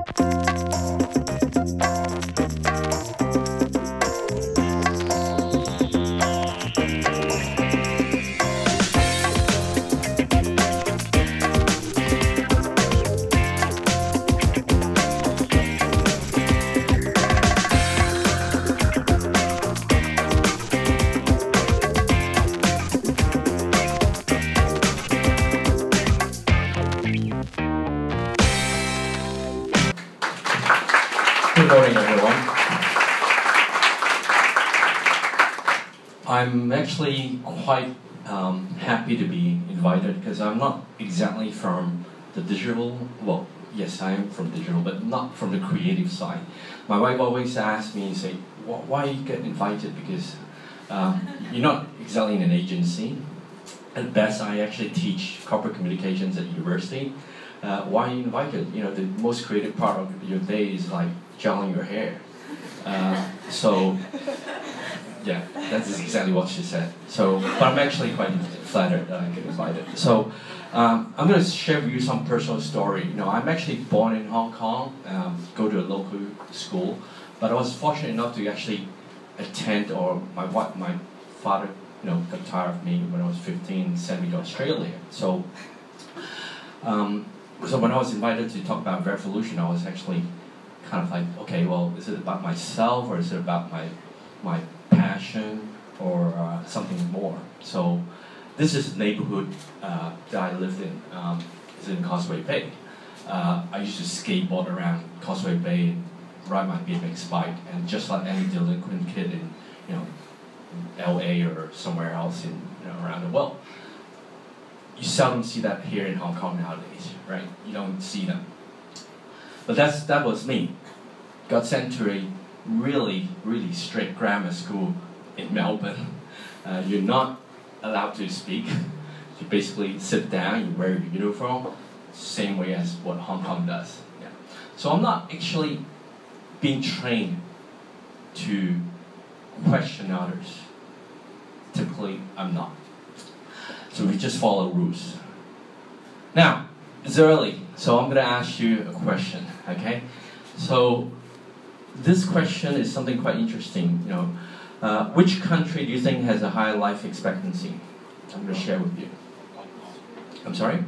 Good morning, everyone. I'm actually quite happy to be invited because I'm not exactly from the digital, well, yes, I am from digital, but not from the creative side. My wife always asks me, say, why you get invited? Because you're not exactly in an agency. At best, I actually teach corporate communications at university. Why are you invited? You know, the most creative part of your day is like gelling your hair. So, yeah, that's exactly what she said. So, but I'm actually quite flattered that I get invited. So, I'm going to share with you some personal story. You know, I'm actually born in Hong Kong, go to a local school, but I was fortunate enough to actually attend, or my father, you know, got tired of me when I was 15, sent me to Australia. So when I was invited to talk about revolution, I was actually kind of like, okay, well, is it about myself or is it about my passion or something more? So this is the neighborhood that I lived in. It's in Causeway Bay. I used to skateboard around Causeway Bay and ride my BMX bike, and just like any delinquent kid in, you know, LA or somewhere else in, you know, around the world. You seldom see that here in Hong Kong nowadays, right? You don't see them. But that was me. Got sent to a really, really strict grammar school in Melbourne. You're not allowed to speak. You basically sit down, you wear your uniform, same way as what Hong Kong does. Yeah. So I'm not actually being trained to question others. Typically, I'm not. So we just follow rules. Now, it's early, so I'm going to ask you a question, okay? So this question is something quite interesting. You know, which country do you think has a higher life expectancy? I'm going to share with you. I'm sorry?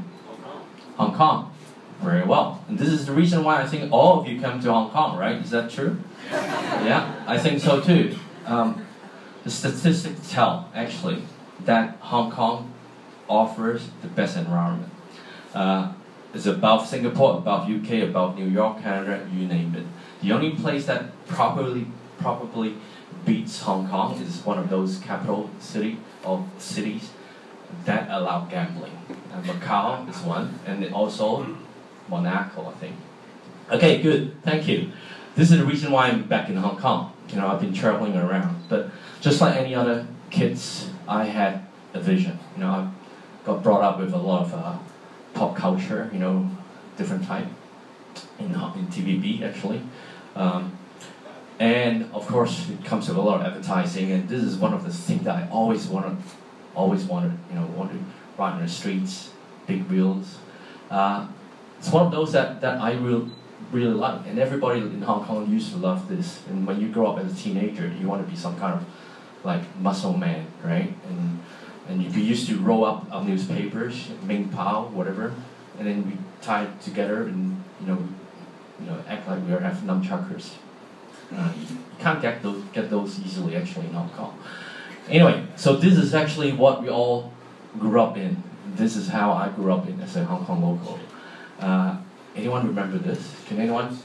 Hong Kong. Very well. And this is the reason why I think all of you come to Hong Kong, right? Is that true? Yeah, I think so too. The statistics tell, actually, that Hong Kong offers the best environment. It's above Singapore, above UK, above New York, Canada, you name it. The only place that probably beats Hong Kong is one of those capital cities that allow gambling. Macau is one, and also Monaco, I think. Okay, good, thank you. This is the reason why I'm back in Hong Kong. You know, I've been traveling around, but just like any other kids, I had a vision. You know, I got brought up with a lot of pop culture, you know, different type in TVB actually, and of course it comes with a lot of advertising. And this is one of the things that I always wanted. You know, want to ride on the streets, big wheels. It's one of those that I really like, and everybody in Hong Kong used to love this. And when you grow up as a teenager, you want to be some kind of like muscle man, right? And we used to roll up our newspapers, Ming Pao, whatever, and then we tie it together and you know act like we have nunchuckers. You can't get those easily actually in Hong Kong. Anyway, so this is actually what we all grew up in. This is how I grew up in as a Hong Kong local. Anyone remember this? Can anyone?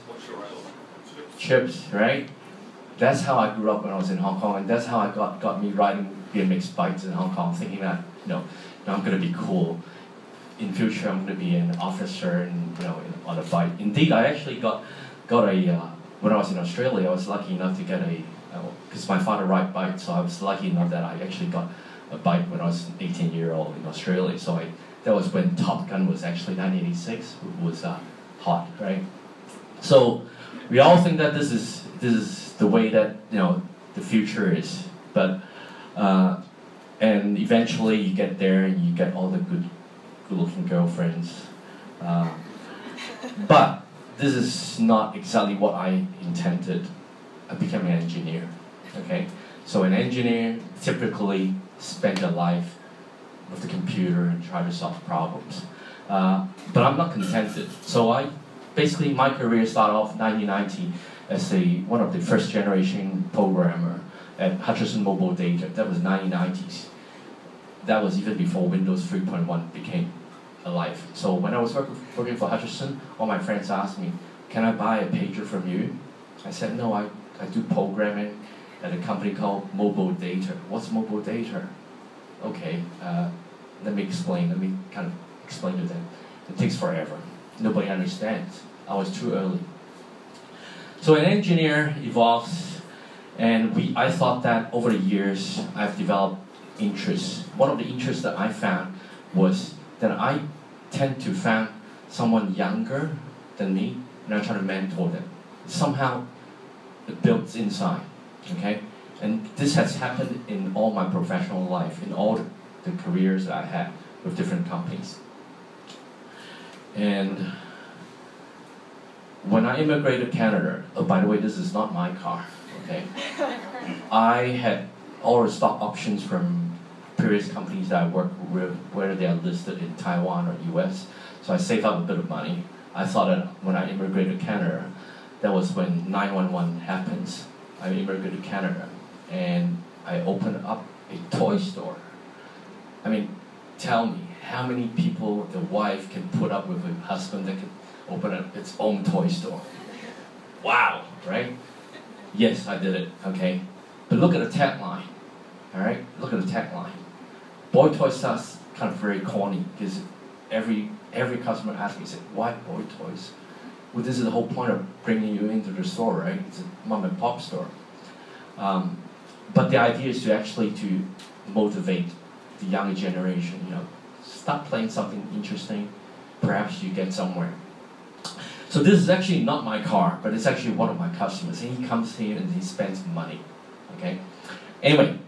Chips, right? That's how I grew up when I was in Hong Kong, and that's how I got me riding BMX bikes in Hong Kong, thinking that I'm gonna be cool. In future, I'm gonna be an officer, and on a bike. Indeed, I actually got a when I was in Australia. I was lucky enough to get because my father ride bikes, so I was lucky enough that I actually got a bike when I was 18-year-old in Australia. So that was when Top Gun was actually 1986 was hot, right? So we all think that this is the way that the future is, but and eventually you get there and you get all the good-looking girlfriends, but this is not exactly what I intended. I became an engineer, okay? So an engineer typically spend their life with the computer and try to solve problems. But I'm not contented. So basically my career started off 1990 as one of the first generation programmer at Hutchison Mobile Data. That was 1990s. That was even before Windows 3.1 became alive. So when I was working for Hutchison, all my friends asked me, can I buy a pager from you? I said, no, I do programming at a company called Mobile Data. What's Mobile Data? Okay, let me kind of explain to them. It takes forever. Nobody understands. I was too early. So an engineer evolves, and I thought that over the years I've developed interests. One of the interests that I found was that I tend to find someone younger than me, and I try to mentor them. Somehow it builds inside, okay? And this has happened in all my professional life, in all the careers that I had with different companies. And when I immigrated to Canada, oh, by the way, this is not my car, okay? I had all the stock options from previous companies that I worked with, whether they are listed in Taiwan or US, so I saved up a bit of money. I thought that when I immigrated to Canada, that was when 9/11 happens. I immigrated to Canada, and I opened up a toy store. I mean, tell me, how many people the wife can put up with a husband that can open up its own toy store? Wow, right? Yes, I did it, okay? But look at the tagline, all right? Look at the tagline. Boy toys sounds kind of very corny, because every customer asks me, why boy toys? Well, this is the whole point of bringing you into the store, right? It's a mom and pop store. But the idea is to motivate the younger generation, start playing something interesting, perhaps you get somewhere. So this is actually not my car, but it's actually one of my customers, and he comes here and he spends money, okay? Anyway,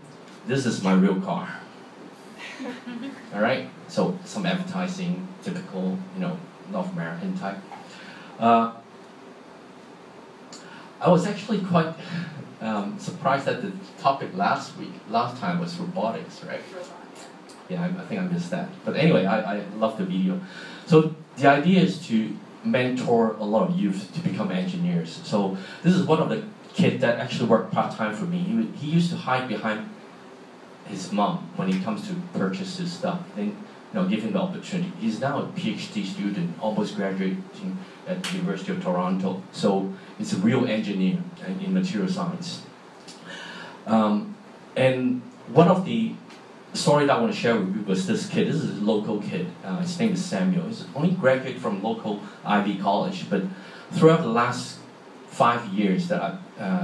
this is my real car. All right, so some advertising, typical, North American type. I was actually quite surprised that the topic last time was robotics, right? Yeah, I think I missed that. But anyway, I love the video. So the idea is to mentor a lot of youth to become engineers. So this is one of the kids that actually worked part-time for me. He used to hide behind his mom when he comes to purchase his stuff. Then, give him the opportunity. He's now a PhD student, almost graduating at the University of Toronto. So he's a real engineer in material science. And one of the story that I want to share with you was this kid. This is a local kid. His name is Samuel. He's only graduated from local Ivy College, but throughout the last 5 years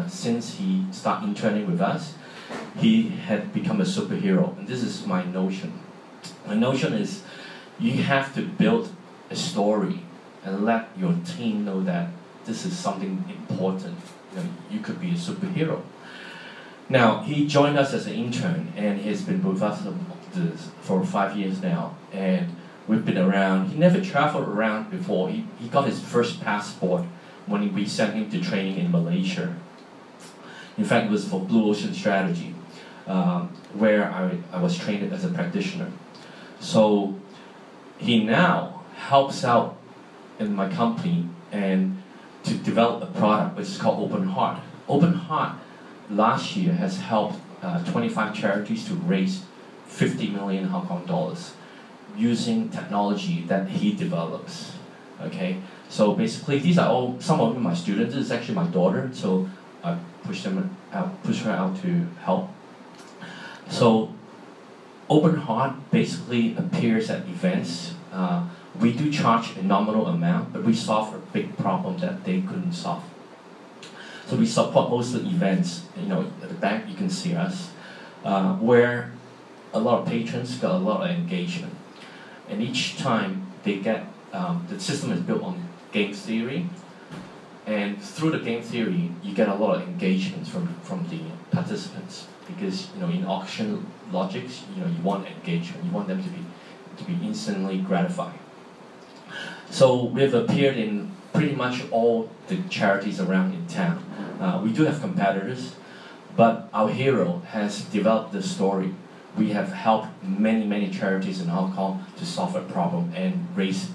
since he started interning with us, he had become a superhero. And this is my notion. My notion is you have to build a story and let your team know that this is something important. You could be a superhero. Now, he joined us as an intern, and he's been with us for 5 years now. And we've been around. He never traveled around before. He got his first passport when we sent him to training in Malaysia. In fact, it was for Blue Ocean Strategy, where I was trained as a practitioner. So he now helps out in my company and to develop a product which is called Open Heart. Open Heart last year has helped 25 charities to raise 50 million Hong Kong dollars using technology that he develops. Okay, so basically these are all some of them my students. This is actually my daughter, so I push her out to help. So Open Heart basically appears at events. We do charge a nominal amount, but we solve a big problem that they couldn't solve. So we support most of the events. At the back you can see us, where a lot of patrons got a lot of engagement. And each time they get, the system is built on game theory, and through the game theory you get a lot of engagement from the participants. Because in auction logics, you want engagement. You want them to be instantly gratified. So we've appeared in pretty much all the charities around in town. We do have competitors, but our hero has developed the story. We have helped many charities in Hong Kong to solve a problem and reach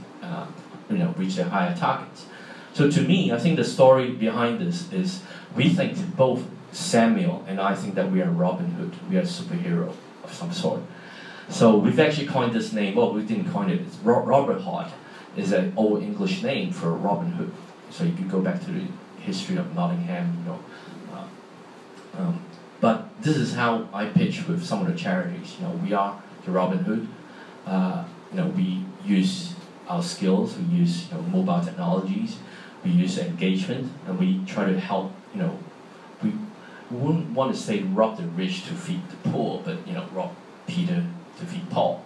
their higher targets. So to me, I think the story behind this is we think both Samuel and I think that we are Robin Hood. We are a superhero of some sort. So we've actually coined this name. Well, we didn't coin it. It's Robert Hood is an old English name for Robin Hood. So you can go back to the history of Nottingham, but this is how I pitch with some of the charities. We are the Robin Hood. We use our skills. We use mobile technologies. We use engagement, and we try to help. We wouldn't want to say rob the rich to feed the poor, but rob Peter to feed Paul.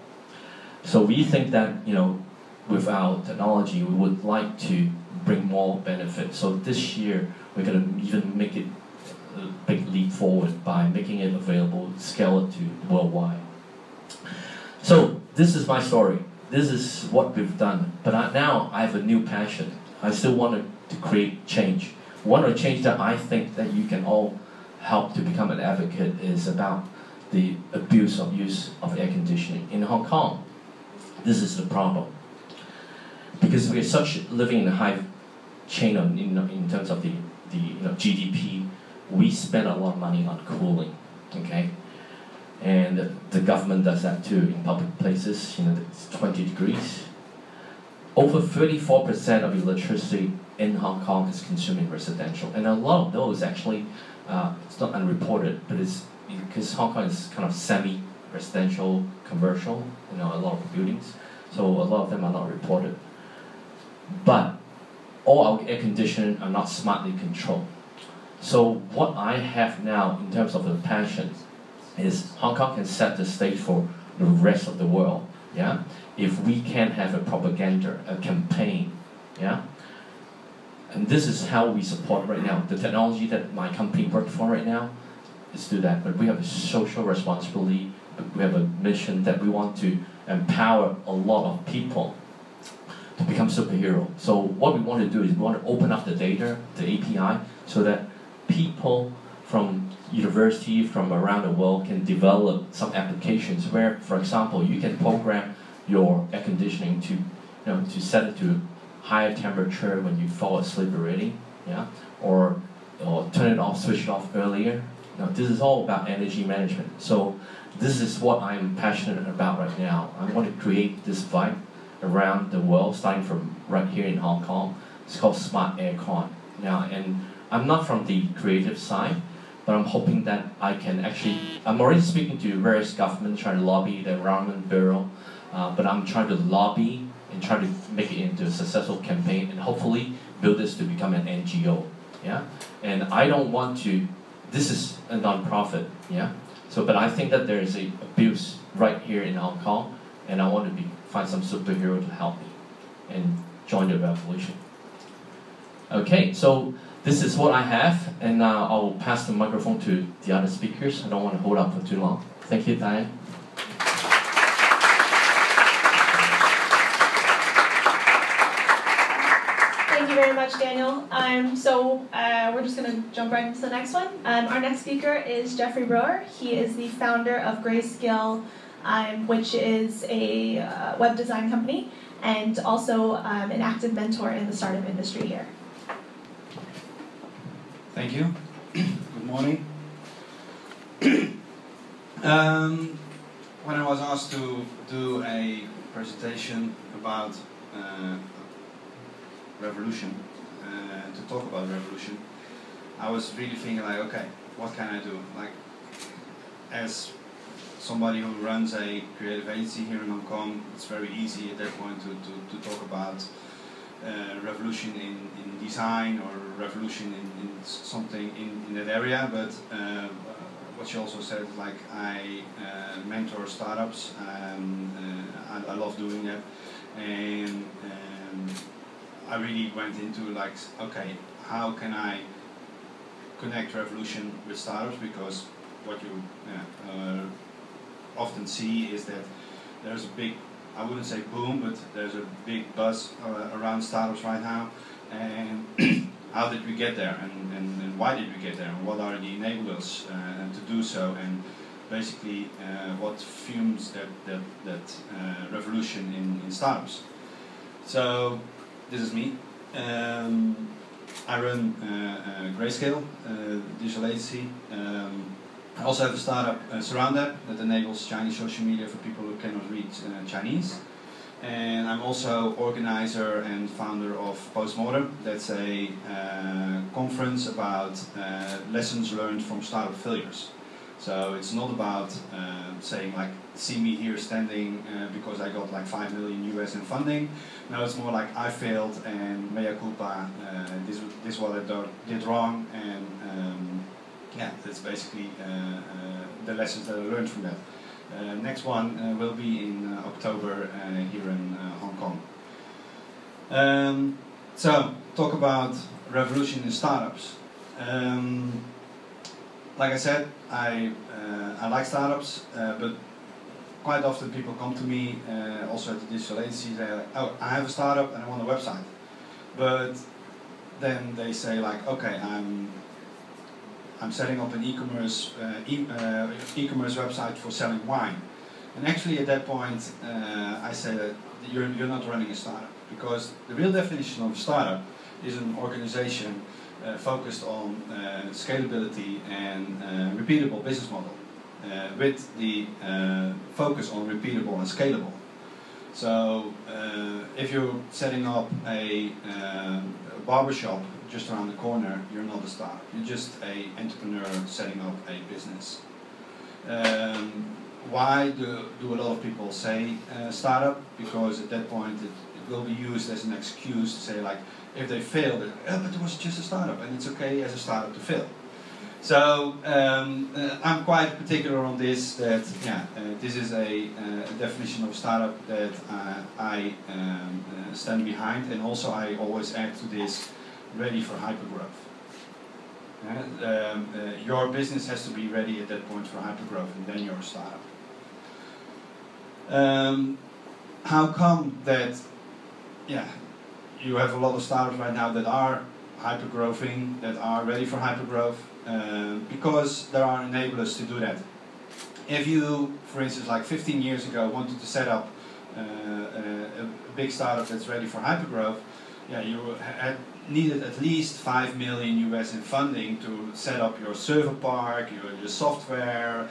So we think that with our technology, we would like to bring more benefit. So this year, we're going to even make it a big leap forward by making it available, scale it to worldwide. So this is my story. This is what we've done. But now I have a new passion. I still want to create change. One of the change that I think that you can all help to become an advocate is about the use of air conditioning in Hong Kong. This is the problem. Because we are living in a high chain in terms of the GDP, we spend a lot of money on cooling, okay? And the government does that too in public places, it's 20 degrees. Over 34% of electricity in Hong Kong is consumed in residential. And a lot of those actually, it's not unreported, but it's because Hong Kong is kind of semi-residential, commercial, a lot of buildings. So a lot of them are not reported. But all our air conditioning are not smartly controlled. So what I have now in terms of the passion is Hong Kong can set the stage for the rest of the world. Yeah, if we can have a propaganda, a campaign, yeah. And this is how we support right now. The technology that my company works for right now is do that. But we have a social responsibility. We have a mission that we want to empower a lot of people to become superhero. So what we want to do is we want to open up the data, the API, so that people from university from around the world can develop some applications where, for example, you can program your air conditioning to set it to higher temperature when you fall asleep already, yeah, or turn it off, switch it off earlier. This is all about energy management. So this is what I'm passionate about right now. I want to create this vibe around the world, starting from right here in Hong Kong. It's called Smart Aircon. Now, and I'm not from the creative side, but I'm hoping that I can I'm already speaking to various governments, trying to lobby the Environment Bureau, but I'm trying to lobby and try to make it into a successful campaign and hopefully build this to become an NGO, yeah? And I don't want to, this is a non-profit, yeah? So, but I think that there is a abuse right here in Hong Kong, and I want to find some superhero to help me and join the revolution. Okay, so this is what I have, and I'll pass the microphone to the other speakers. I don't want to hold up for too long. Thank you, Diane. Thank you very much, Daniel. We're just going to jump right into the next one. Our next speaker is Jeffrey Brewer. He is the founder of Grayscale, which is a web design company, and also an active mentor in the startup industry here. Thank you. Good morning. When I was asked to do a presentation about revolution, to talk about revolution, I was really thinking like, okay, what can I do? Like, as somebody who runs a creative agency here in Hong Kong, it's very easy at that point to talk about revolution in design or revolution in something in that area, but what she also said, like I mentor startups, I love doing that, and I really went into like, okay, how can I connect revolution with startups, because what you often see is that there's a big I wouldn't say boom, but there's a big buzz around startups right now. And how did we get there, and why did we get there, and what are the enablers to do so, and basically what fuels that revolution in startups. So this is me. I run Grayscale, digital agency. I also have a startup, Surround app, that enables Chinese social media for people who cannot read Chinese. And I'm also organizer and founder of Postmortem. That's a conference about lessons learned from startup failures. So it's not about saying like, see me here standing because I got like 5 million US in funding. No, it's more like I failed and mea culpa, this is what I did wrong, and yeah, that's basically the lessons that I learned from that. Next one will be in October here in Hong Kong. So, talk about revolution in startups. Like I said, I like startups, but quite often people come to me, also at the digital agency, they're like, oh, I have a startup and I want a website. But then they say like, okay, I'm setting up an e-commerce website for selling wine. And actually at that point, I say that you're not running a startup, because the real definition of a startup is an organization focused on scalability and repeatable business model, with the focus on repeatable and scalable. So if you're setting up a barbershop just around the corner, you're not a startup. You're just an entrepreneur setting up a business. Why do a lot of people say startup? Because at that point it will be used as an excuse to say like, if they fail, oh, but it was just a startup, and it's okay as a startup to fail. So I'm quite particular on this, that yeah, this is a definition of startup that I stand behind, and also I always add to this, ready for hypergrowth. Your business has to be ready at that point for hypergrowth, and then you're a startup. How come that, yeah, you have a lot of startups right now that are hypergrowing, that are ready for hypergrowth? Because there are enablers to do that. If you, for instance, like 15 years ago, wanted to set up a big startup that's ready for hypergrowth, yeah, you had needed at least 5 million US in funding to set up your server park, your software,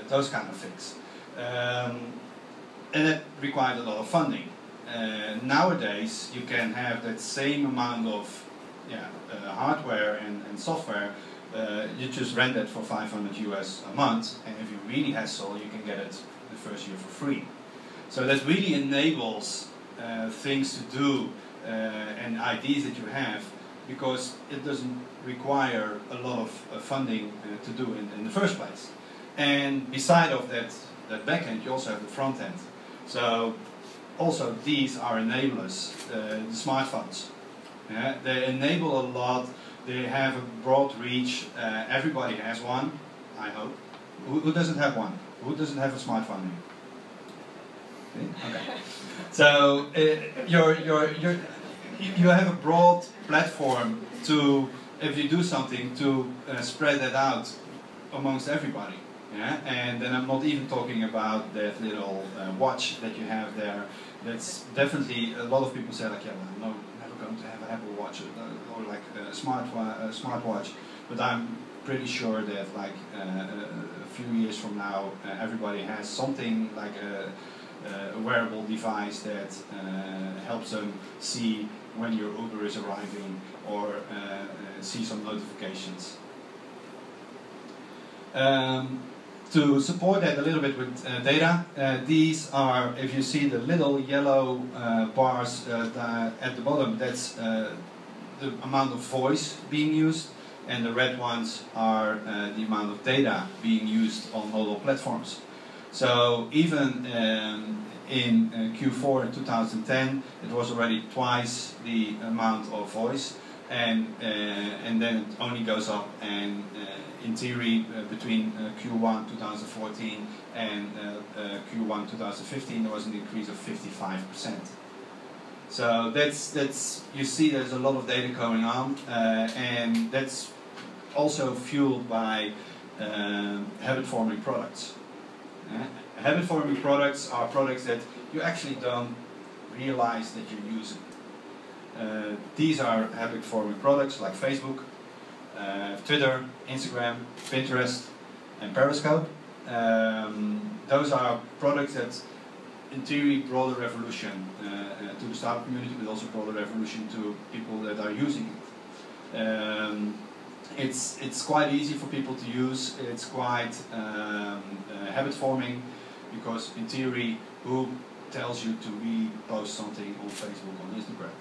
those kind of things. And it required a lot of funding. Nowadays, you can have that same amount of hardware and software. You just rent it for 500 US a month, and if you really hassle, you can get it the first year for free. So that really enables things to do and ideas that you have, because it doesn't require a lot of funding to do in the first place. And beside of that back end, you also have the front end. So also these are enablers, the smartphones. Yeah, they enable a lot. They have a broad reach. Everybody has one, I hope. Who doesn't have one? Who doesn't have a smartphone here? Okay. So you have a broad platform to, if you do something, to spread that out amongst everybody. Yeah? And then I'm not even talking about that little watch that you have there. That's definitely, a lot of people say like, yeah, well, no, never going to have an Apple Watch or like a smartwatch. But I'm pretty sure that like a few years from now, everybody has something like a wearable device that helps them see when your Uber is arriving, or see some notifications. To support that a little bit with data, these are, if you see the little yellow bars at the bottom, that's the amount of voice being used, and the red ones are the amount of data being used on mobile platforms. So even in Q4 in 2010, it was already twice the amount of voice. and then it only goes up, and in theory between Q1 2014 and Q1 2015 there was an increase of 55%. So that's you see there's a lot of data going on, and that's also fueled by habit-forming products. Habit-forming products are products that you actually don't realize that you're using. These are habit-forming products like Facebook, Twitter, Instagram, Pinterest, and Periscope. Those are products that, in theory, brought a revolution to the startup community, but also brought a revolution to people that are using it. It's quite easy for people to use. It's quite habit-forming, because in theory, who tells you to repost something on Facebook, on Instagram?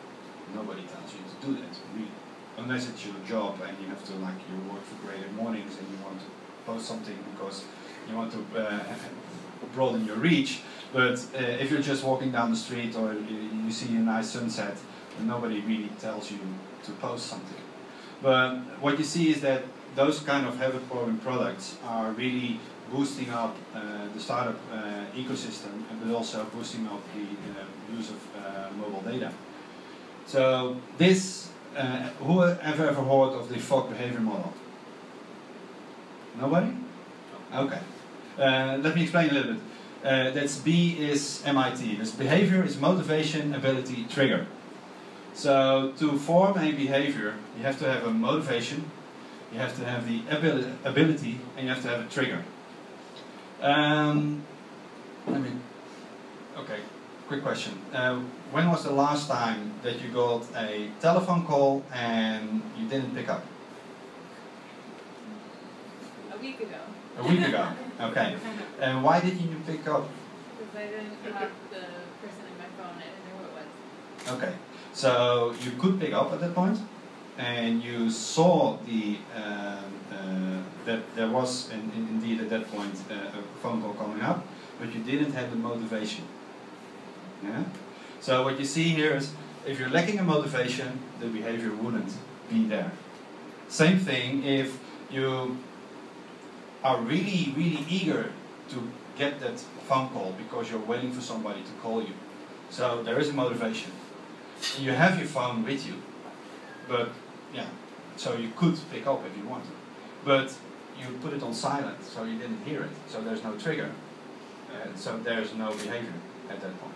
Nobody tells you to do that, really. Unless it's your job and you have to, like, you work for CreativeMornings and you want to post something because you want to broaden your reach. But if you're just walking down the street or you see a nice sunset, nobody really tells you to post something. But what you see is that those kind of habit-forming products are really boosting up the startup ecosystem, but also boosting up the use of mobile data. So this, who have ever heard of the Fogg behavior model? Nobody? Okay. Let me explain a little bit. That's B is MIT. This behavior is motivation, ability, trigger. So to form a behavior, you have to have a motivation, you have to have the ability, and you have to have a trigger. Okay, quick question. When was the last time that you got a telephone call and you didn't pick up? A week ago. A week ago, okay. And why didn't you pick up? Because I didn't have the person in my phone, I didn't know who it was. Okay, so you could pick up at that point, and you saw the that there was indeed at that point a phone call coming up, but you didn't have the motivation. Yeah. So what you see here is, if you're lacking a motivation, the behavior wouldn't be there. Same thing if you are really, really eager to get that phone call because you're waiting for somebody to call you. So there is a motivation. You have your phone with you, but yeah, so you could pick up if you want to. But you put it on silent, so you didn't hear it, so there's no trigger. So there's no behavior at that point.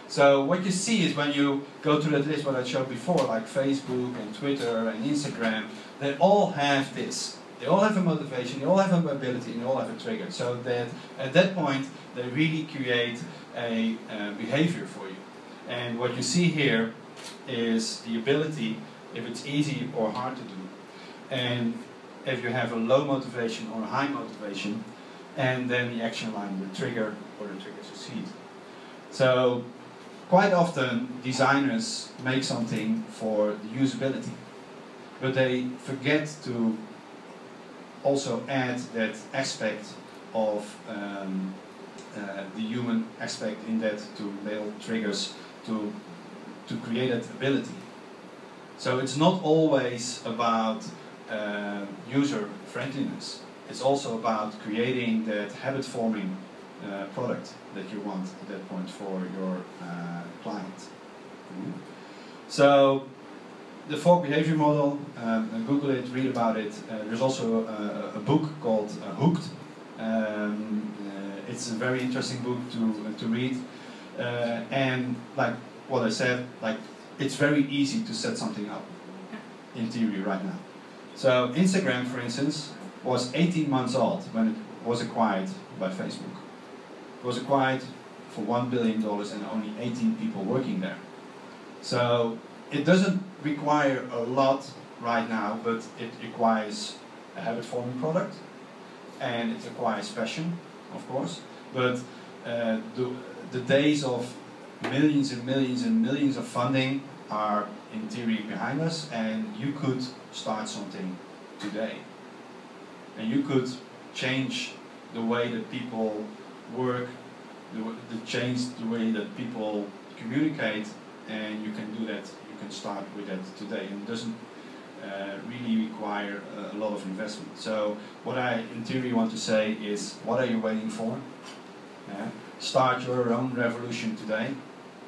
So what you see is when you go to that list what I showed before, like Facebook and Twitter and Instagram, they all have this. They all have a motivation, they all have an ability, and they all have a trigger. So that at that point, they really create a behavior for you. And what you see here is the ability, if it's easy or hard to do. And if you have a low motivation or a high motivation, and then the action line, the trigger or the trigger succeed. So quite often designers make something for the usability, but they forget to also add that aspect of the human aspect in that, to build triggers to create that ability. So it's not always about user friendliness. It's also about creating that habit-forming product that you want at that point for your client. So the Fogg behavior model, Google it, read about it. There's also a book called Hooked. It's a very interesting book to read. And like what I said, like it's very easy to set something up in theory right now. So Instagram, for instance, was 18 months old when it was acquired by Facebook. It was acquired for $1 billion and only 18 people working there. So it doesn't require a lot right now, but it requires a habit-forming product, and it requires passion, of course. But the days of millions and millions and millions of funding are in theory behind us, and you could start something today. And you could change the way that people work, change the way that people communicate, and you can do that. You can start with that today. And it doesn't really require a lot of investment. So what I in theory want to say is, what are you waiting for? Start your own revolution today.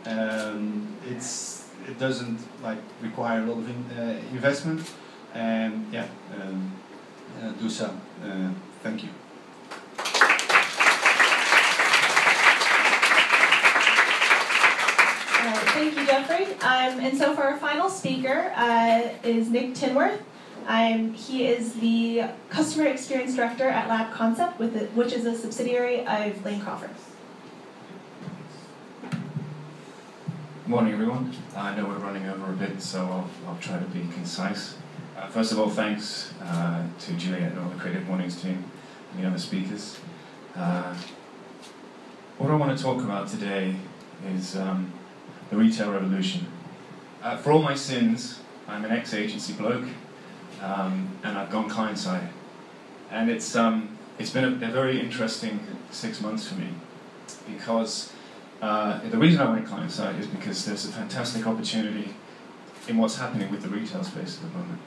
It doesn't like require a lot of investment, and do so. Thank you. Thank you, Jeffrey. And so for our final speaker is Nick Tinworth. He is the Customer Experience Director at Lab Concept, which is a subsidiary of Lane Crawford. Morning, everyone. I know we're running over a bit, so I'll try to be concise. First of all, thanks to Juliet and all the CreativeMornings team and the other speakers. What I want to talk about today is the retail revolution. For all my sins, I'm an ex-agency bloke, and I've gone client-side. And it's been a very interesting 6 months for me, because the reason I went client-side is because there's a fantastic opportunity in what's happening with the retail space at the moment.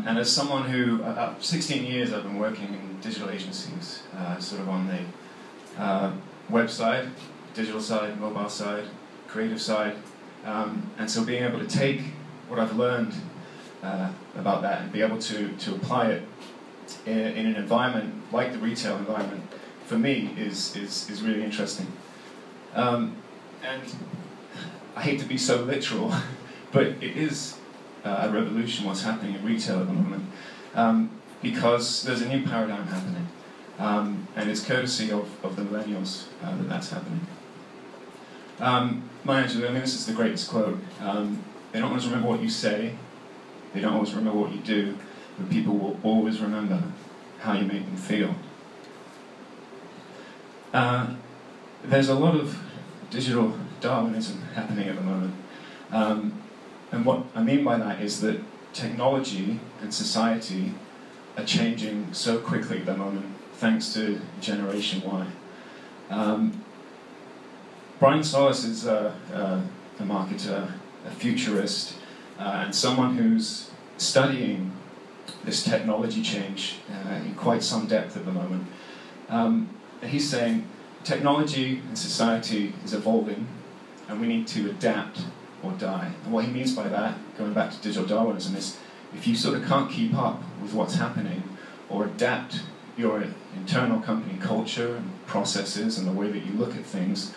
And as someone who, 16 years I've been working in digital agencies, sort of on the web side, digital side, mobile side, creative side, and so being able to take what I've learned about that and be able to apply it in an environment like the retail environment, for me, is really interesting. And I hate to be so literal, but it is a revolution what's happening in retail at the moment, because there's a new paradigm happening, and it's courtesy of the millennials that's happening. Maya Angelou, I mean, this is the greatest quote. They don't always remember what you say, they don't always remember what you do, but people will always remember how you make them feel. There's a lot of digital Darwinism happening at the moment. And what I mean by that is that technology and society are changing so quickly at the moment, thanks to Generation Y. Brian Solis is a marketer, a futurist, and someone who's studying this technology change in quite some depth at the moment. He's saying technology and society is evolving, and we need to adapt or die. And what he means by that, going back to digital Darwinism, is if you sort of can't keep up with what's happening or adapt your internal company culture and processes and the way that you look at things,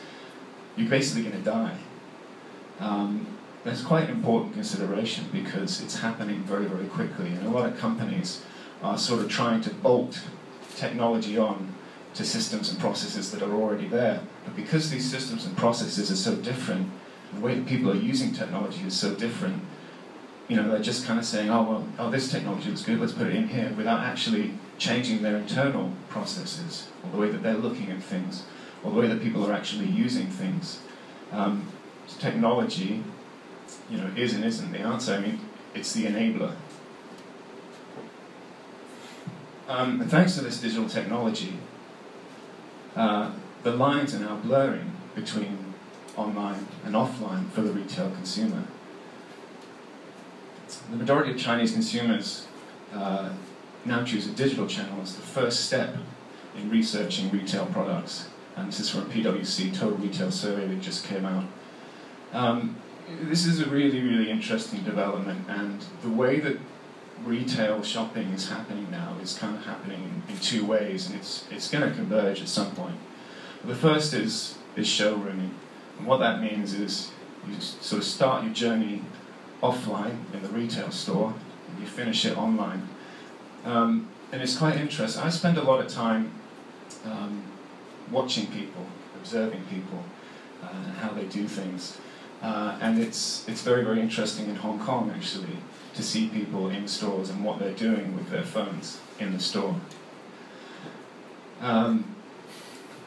you're basically going to die. That's quite an important consideration because it's happening very, very quickly, and a lot of companies are sort of trying to bolt technology on to systems and processes that are already there. But because these systems and processes are so different, the way that people are using technology is so different, you know, they're just kind of saying, oh, well, this technology looks good, let's put it in here, without actually changing their internal processes, or the way that they're looking at things, or the way that people are actually using things. Technology, you know, is and isn't the answer. I mean, it's the enabler. And thanks to this digital technology, the lines are now blurring between online and offline for the retail consumer. The majority of Chinese consumers now choose a digital channel as the first step in researching retail products. And this is from a PwC Total Retail Survey that just came out. This is a really, really interesting development, and the way that retail shopping is happening now is kind of happening in two ways, and it's going to converge at some point. The first is showrooming, and what that means is you sort of start your journey offline in the retail store, and you finish it online. And it's quite interesting. I spend a lot of time watching people, observing people, and how they do things. And it's very, very interesting in Hong Kong, actually, to see people in stores and what they're doing with their phones in the store. A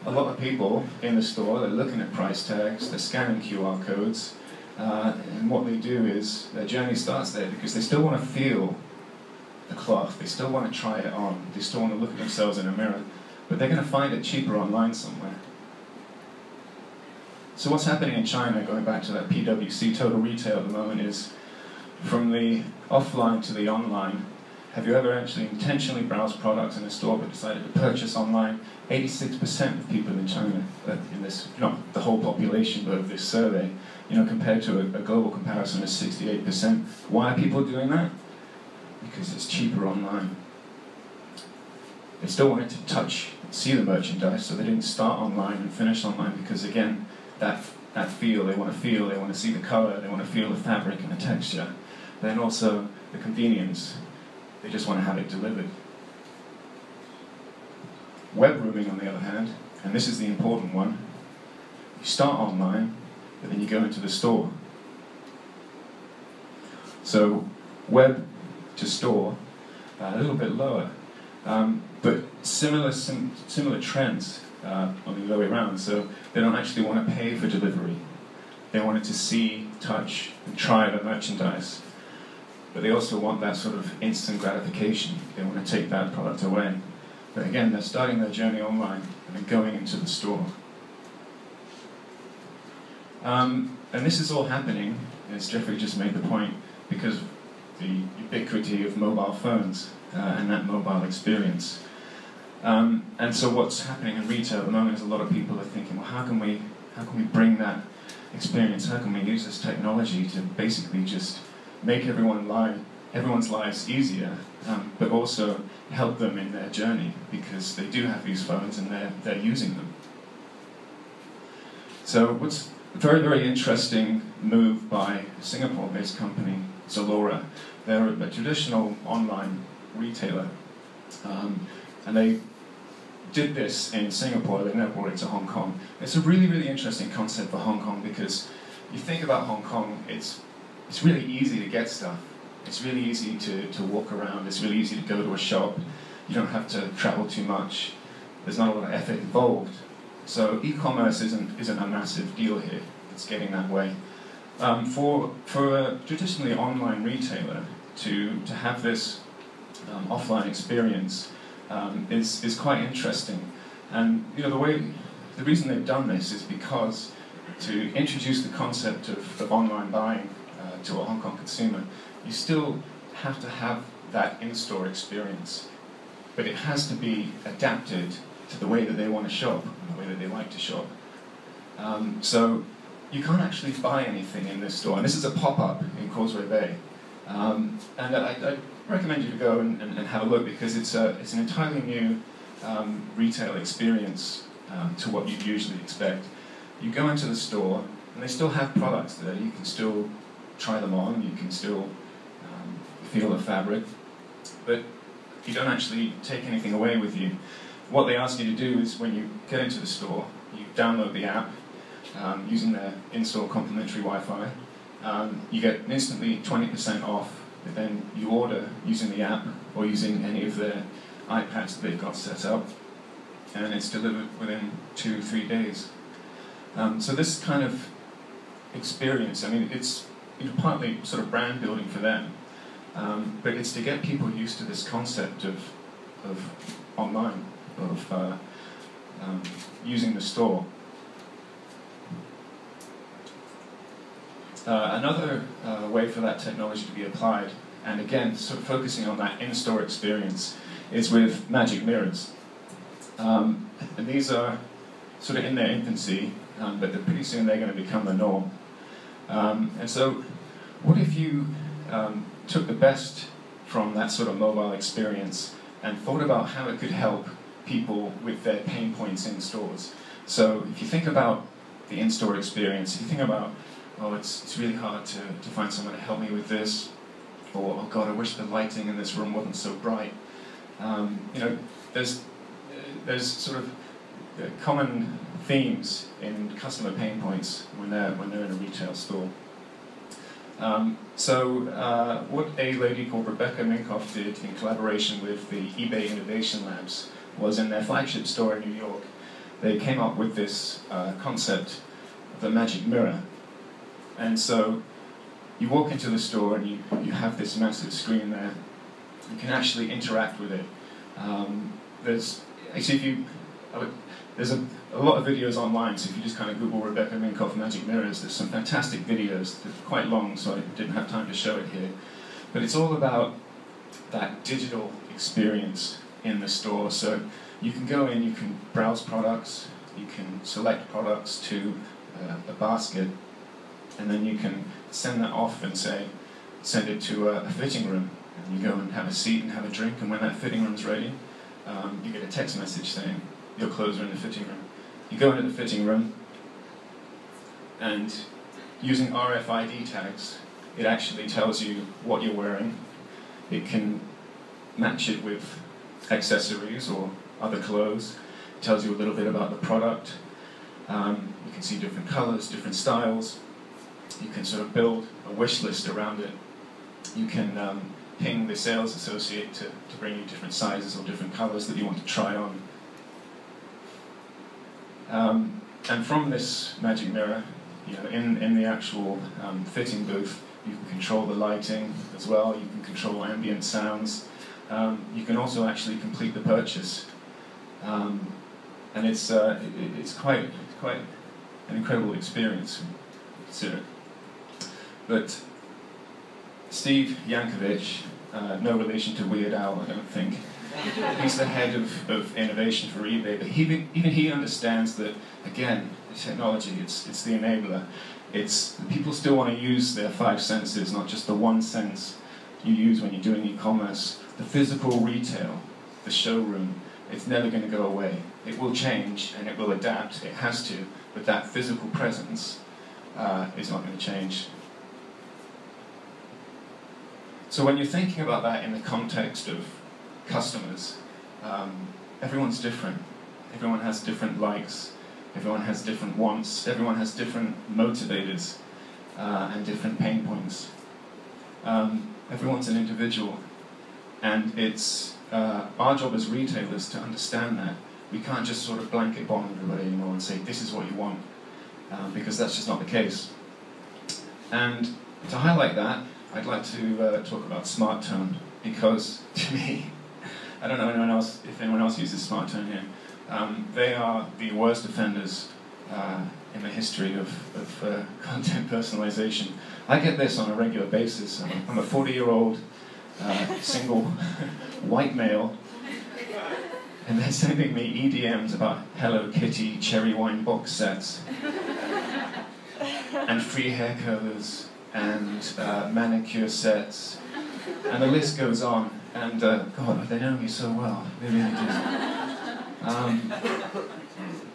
lot of people in the store, they're looking at price tags, they're scanning QR codes, and what they do is their journey starts there because they still want to feel the cloth, they still want to try it on, they still want to look at themselves in a mirror, but they're going to find it cheaper online somewhere. So what's happening in China, going back to that PwC Total Retail at the moment, is from the offline to the online, have you ever actually intentionally browsed products in a store but decided to purchase online? 86% of people in China, in this, not the whole population, but this survey, compared to a global comparison of 68%. Why are people doing that? Because it's cheaper online. They still wanted to touch, see the merchandise, so they didn't start online and finish online, because again, that feel, they want to see the color, they want to feel the fabric and the texture. Then also the convenience, they just want to have it delivered. Web rooming, on the other hand, and this is the important one, you start online, but then you go into the store. So web to store, a little bit lower, but similar trends on the other way around. So they don't actually want to pay for delivery. They want to see, touch, and try the merchandise. But they also want that sort of instant gratification. They want to take that product away. But again, they're starting their journey online and then going into the store. And this is all happening, as Jeffrey just made the point, because of the ubiquity of mobile phones and that mobile experience. And so what's happening in retail at the moment is a lot of people are thinking, well, how can we bring that experience, how can we use this technology to basically just make everyone's lives easier, but also help them in their journey, because they do have these phones and they're using them. So what's a very, very interesting move by a Singapore-based company, Zalora. They're a traditional online retailer, and they did this in Singapore. They now brought it to Hong Kong. It's a really, really interesting concept for Hong Kong, because you think about Hong Kong, it's really easy to get stuff. It's really easy to walk around. It's really easy to go to a shop. You don't have to travel too much. There's not a lot of effort involved. So e-commerce isn't a massive deal here. It's getting that way. For a traditionally online retailer to have this offline experience is quite interesting. And the reason they've done this is because to introduce the concept of online buying to a Hong Kong consumer, you still have to have that in-store experience, but it has to be adapted to the way that they want to shop, and the way that they like to shop. So you can't actually buy anything in this store, and this is a pop-up in Causeway Bay. And I recommend you to go and have a look, because it's an entirely new retail experience to what you'd usually expect. You go into the store, and they still have products there. You can still try them on, you can still feel the fabric, but you don't actually take anything away with you. What they ask you to do is, when you get into the store, you download the app using their in-store complimentary Wi-Fi. You get instantly 20% off, but then you order using the app or using any of their iPads that they've got set up, and it's delivered within 2-3 days. So this kind of experience, I mean, it's partly sort of brand building for them, but it's to get people used to this concept of online, of using the store. Another way for that technology to be applied, and again, sort of focusing on that in-store experience, is with magic mirrors. And these are sort of in their infancy, but pretty soon they're going to become the norm. And so, what if you took the best from that sort of mobile experience and thought about how it could help people with their pain points in stores? So if you think about the in-store experience, if you think about, oh, it's really hard to find someone to help me with this, or, oh God, I wish the lighting in this room wasn't so bright. There's sort of common themes in customer pain points when they're in a retail store. What a lady called Rebecca Minkoff did in collaboration with the eBay Innovation Labs was, in their flagship store in New York, they came up with this concept of the magic mirror. And so you walk into the store and you have this massive screen there. You can actually interact with it. There's a a lot of videos online, so if you just kind of Google Rebecca Minkoff Magic Mirrors, there's some fantastic videos. They're quite long, so I didn't have time to show it here. But it's all about that digital experience in the store. So you can go in, you can browse products, you can select products to a basket, and then you can send that off and send it to a fitting room. And you go and have a seat and have a drink, and when that fitting room's ready, you get a text message saying, your clothes are in the fitting room. You go into the fitting room, and using RFID tags, it actually tells you what you're wearing. It can match it with accessories or other clothes. It tells you a little bit about the product. You can see different colors, different styles. You can sort of build a wish list around it. You can ping the sales associate to bring you different sizes or different colors that you want to try on. And from this magic mirror, you know, in the actual fitting booth, you can control the lighting as well. You can control ambient sounds. You can also actually complete the purchase, and it's quite an incredible experience. Consider it. But Steve Yankovic, no relation to Weird Al, I don't think. He's the head of innovation for eBay, but even he understands that, again, the technology, it's the enabler. People still want to use their 5 senses, not just the 1 sense you use when you're doing e-commerce. The physical retail, the showroom, it's never going to go away. It will change and it will adapt, it has to, but that physical presence is not going to change. So when you're thinking about that in the context of customers, everyone's different. Everyone has different likes, everyone has different wants, everyone has different motivators and different pain points. Everyone's an individual, and it's our job as retailers to understand that. We can't just sort of blanket bomb everybody anymore and say, this is what you want, because that's just not the case. And to highlight that, I'd like to talk about Smart Tone, because to me, I don't know if anyone else uses Smart Tone here, they are the worst offenders in the history of content personalization. I get this on a regular basis. I'm a 40-year-old single white male, and they're sending me EDMs about Hello Kitty cherry wine box sets, and free hair colors, and manicure sets, and the list goes on. And God, they know me so well. They really do.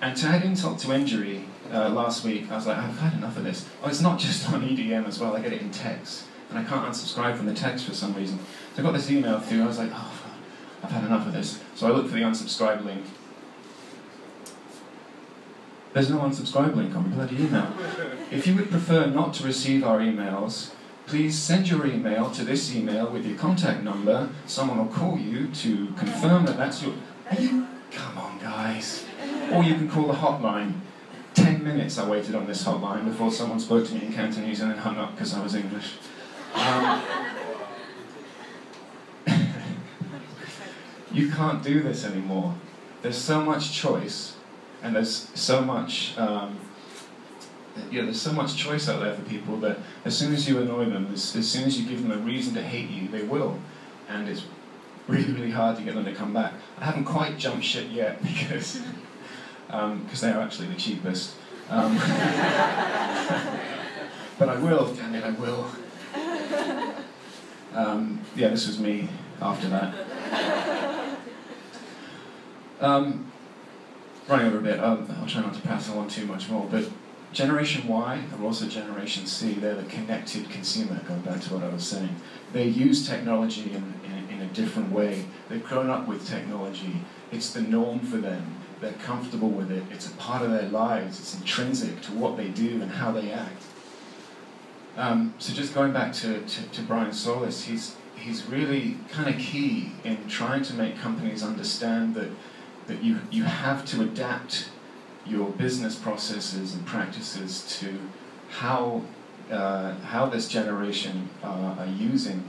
And to add insult to injury, last week I was like, I've had enough of this. Oh, it's not just on EDM as well. I get it in text, and I can't unsubscribe from the text for some reason. So I got this email through. I was like, oh, God, I've had enough of this. So I looked for the unsubscribe link. There's no unsubscribe link on the bloody email. If you would prefer not to receive our emails, please send your email to this email with your contact number. Someone will call you to confirm that that's your... Come on, guys. Or you can call the hotline. 10 minutes I waited on this hotline before someone spoke to me in Cantonese and then hung up because I was English. You can't do this anymore. There's so much choice, and there's so much... there's so much choice out there for people that as soon as you annoy them, as soon as you give them a reason to hate you, they will. And it's really, really hard to get them to come back. I haven't quite jumped ship yet because they are actually the cheapest. But I will, damn it, I will. This was me after that. Running over a bit, I'll try not to pass on too much more, but Generation Y, or also Generation C, they're the connected consumer, going back to what I was saying. They use technology in a different way. They've grown up with technology. It's the norm for them. They're comfortable with it. It's a part of their lives. It's intrinsic to what they do and how they act. So just going back to Brian Solis, he's really kind of key in trying to make companies understand that you have to adapt your business processes and practices to how this generation are using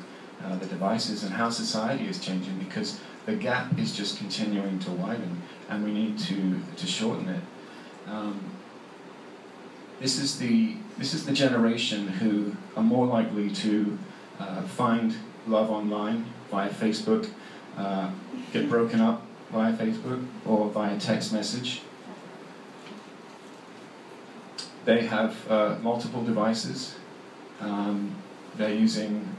the devices and how society is changing, because the gap is just continuing to widen and we need to shorten it. This is the generation who are more likely to find love online via Facebook, get broken up via Facebook or via text message. They have multiple devices. They're using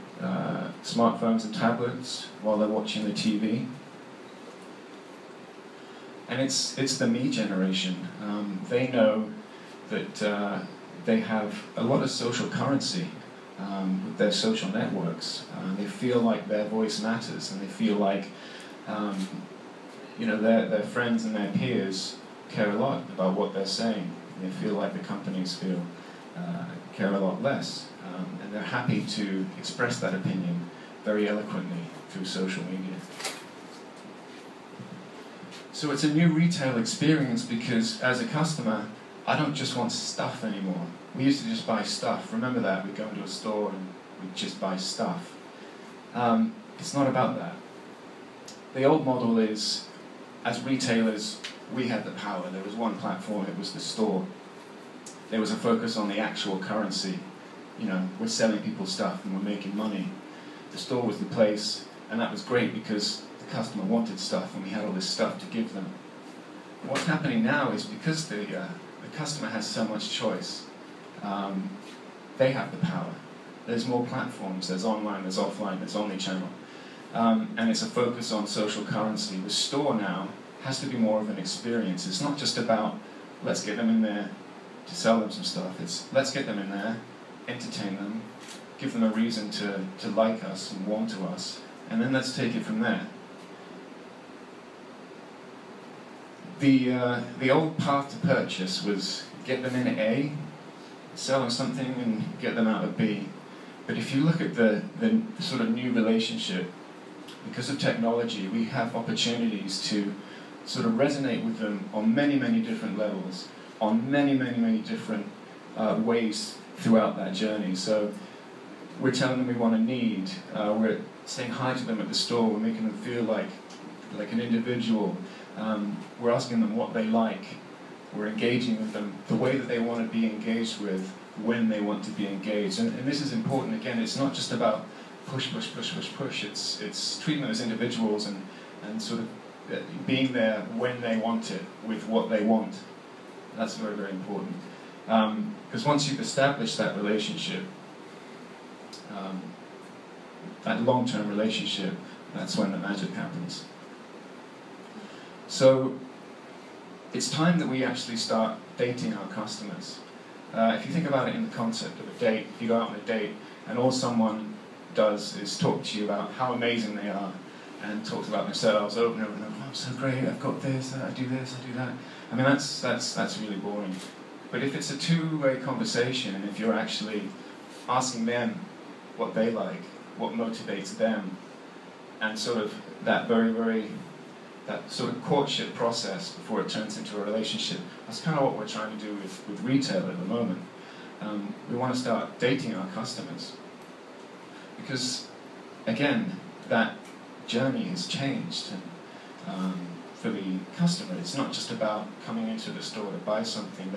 smartphones and tablets while they're watching the TV. And it's the me generation. They know that they have a lot of social currency with their social networks. They feel like their voice matters, and they feel like their friends and their peers care a lot about what they're saying. They feel like the companies care a lot less, and they're happy to express that opinion very eloquently through social media. So it's a new retail experience because as a customer, I don't just want stuff anymore. We used to just buy stuff. Remember that? We'd go into a store and we'd just buy stuff. It's not about that. The old model is, as retailers, we had the power. There was one platform, it was the store. There was a focus on the actual currency. We're selling people stuff and we're making money. The store was the place, and that was great because the customer wanted stuff and we had all this stuff to give them. What's happening now is because the customer has so much choice, they have the power. There's more platforms, there's online, there's offline, there's omnichannel. And it's a focus on social currency. The store now has to be more of an experience. It's not just about, let's get them in there to sell them some stuff. It's, let's get them in there, entertain them, give them a reason to like us and warm to us, and then let's take it from there. The old path to purchase was get them in at A, sell them something and get them out of B. But if you look at the sort of new relationship, because of technology, we have opportunities to sort of resonate with them on many, many different levels, on many, many, many different ways throughout that journey. So we're telling them we want a need, we're saying hi to them at the store, we're making them feel like an individual, we're asking them what they like, we're engaging with them the way that they want to be engaged with, when they want to be engaged. And this is important, again, it's not just about push, push, push, push, push, it's treating them as individuals and sort of being there when they want it, with what they want. That's very, very important. Because once you've established that relationship, that long-term relationship, that's when the magic happens. So it's time that we actually start dating our customers. If you think about it in the concept of a date, if you go out on a date and all someone does is talk to you about how amazing they are and talks about themselves over and over and over, oh, I'm so great, I've got this, I do this, I do that. I mean, that's really boring. But if it's a two-way conversation, and if you're actually asking them what they like, what motivates them, and sort of that that sort of courtship process before it turns into a relationship, that's kind of what we're trying to do with retail at the moment. We want to start dating our customers. Because, again, that journey has changed. And for the customer, it's not just about coming into the store to buy something.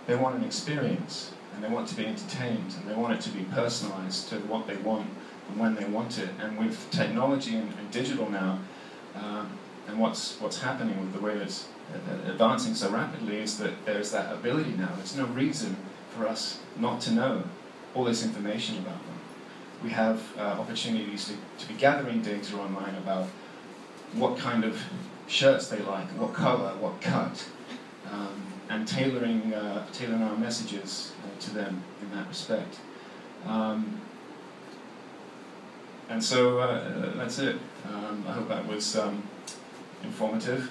They want an experience, and they want to be entertained, and they want it to be personalized to what they want and when they want it. And with technology and digital now, and what's happening with the way it's advancing so rapidly is that there's that ability now. There's no reason for us not to know all this information about them. We have opportunities to be gathering data online about what kind of shirts they like, what color, what cut, and tailoring our messages to them in that respect. And so that's it. I hope that was informative.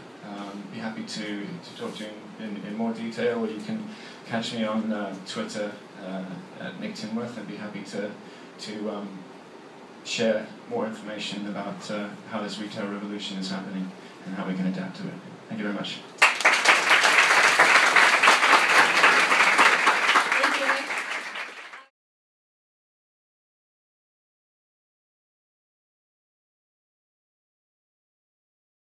Be happy to talk to you in more detail, or you can catch me on Twitter at Nick Tinworth, and be happy to share more information about how this retail revolution is happening and how we can adapt to it. Thank you very much.